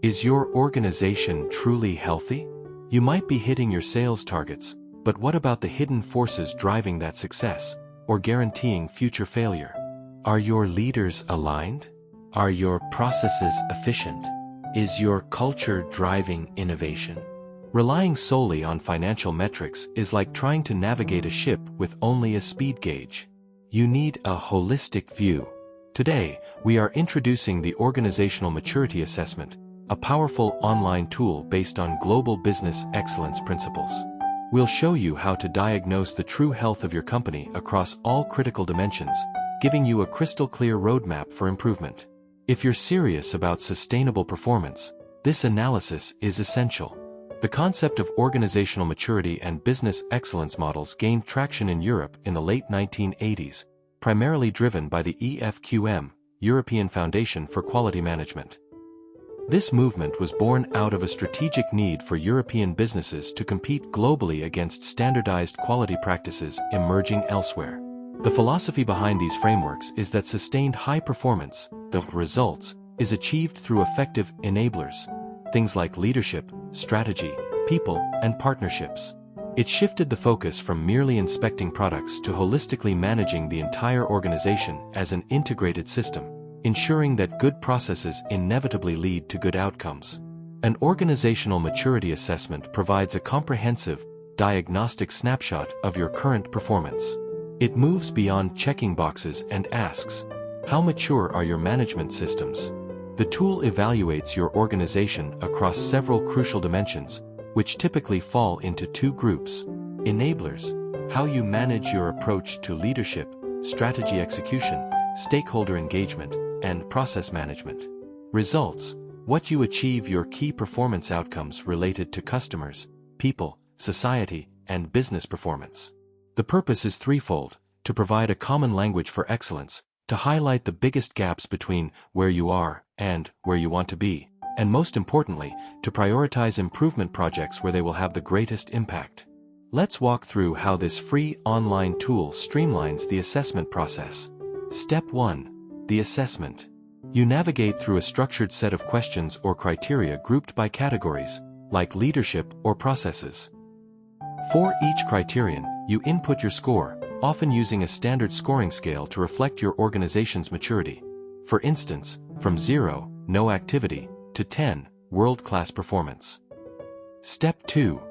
Is your organization truly healthy? You might be hitting your sales targets, but what about the hidden forces driving that success, or guaranteeing future failure? Are your leaders aligned? Are your processes efficient? Is your culture driving innovation? Relying solely on financial metrics is like trying to navigate a ship with only a speed gauge. You need a holistic view. Today, we are introducing the Organizational Maturity Assessment, a powerful online tool based on global business excellence principles. We'll show you how to diagnose the true health of your company across all critical dimensions, giving you a crystal-clear roadmap for improvement. If you're serious about sustainable performance, this analysis is essential. The concept of organizational maturity and business excellence models gained traction in Europe in the late 1980s, primarily driven by the EFQM, European Foundation for Quality Management. This movement was born out of a strategic need for European businesses to compete globally against standardized quality practices emerging elsewhere. The philosophy behind these frameworks is that sustained high performance, the results, is achieved through effective enablers, things like leadership, strategy, people, and partnerships. It shifted the focus from merely inspecting products to holistically managing the entire organization as an integrated system, ensuring that good processes inevitably lead to good outcomes. An organizational maturity assessment provides a comprehensive, diagnostic snapshot of your current performance. It moves beyond checking boxes and asks, how mature are your management systems? The tool evaluates your organization across several crucial dimensions, which typically fall into two groups. Enablers, how you manage your approach to leadership, strategy execution, stakeholder engagement, and process management. Results, what you achieve your key performance outcomes related to customers, people, society, and business performance. The purpose is threefold: to provide a common language for excellence, to highlight the biggest gaps between where you are and where you want to be, and most importantly, to prioritize improvement projects where they will have the greatest impact. Let's walk through how this free online tool streamlines the assessment process. Step 1. The assessment. You navigate through a structured set of questions or criteria grouped by categories, like leadership or processes. For each criterion, you input your score, often using a standard scoring scale to reflect your organization's maturity. For instance, from 0, no activity, to 10, world-class performance. Step 2.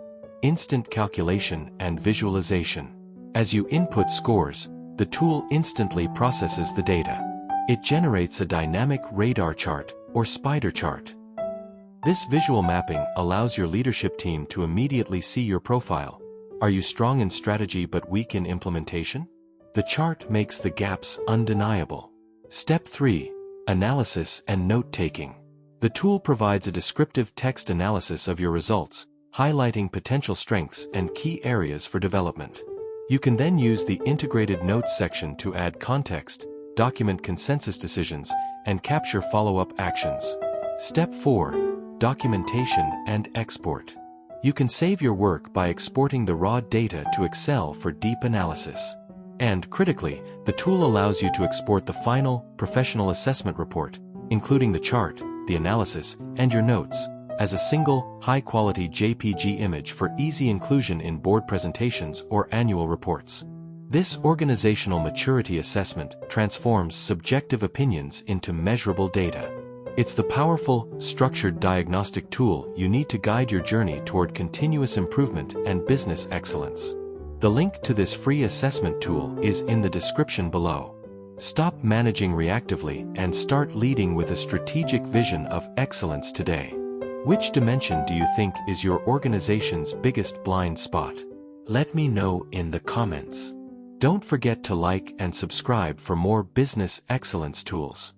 Instant calculation and visualization. As you input scores, the tool instantly processes the data. It generates a dynamic radar chart, or spider chart. This visual mapping allows your leadership team to immediately see your profile. Are you strong in strategy but weak in implementation? The chart makes the gaps undeniable. Step 3. Analysis and note-taking. The tool provides a descriptive text analysis of your results, highlighting potential strengths and key areas for development. You can then use the integrated notes section to add context, document consensus decisions, and capture follow-up actions. Step 4. Documentation and export. You can save your work by exporting the raw data to Excel for deep analysis. And critically, the tool allows you to export the final, professional assessment report, including the chart, the analysis, and your notes, as a single, high-quality JPG image for easy inclusion in board presentations or annual reports. This organizational maturity assessment transforms subjective opinions into measurable data. It's the powerful, structured diagnostic tool you need to guide your journey toward continuous improvement and business excellence. The link to this free assessment tool is in the description below. Stop managing reactively and start leading with a strategic vision of excellence today. Which dimension do you think is your organization's biggest blind spot? Let me know in the comments. Don't forget to like and subscribe for more business excellence tools.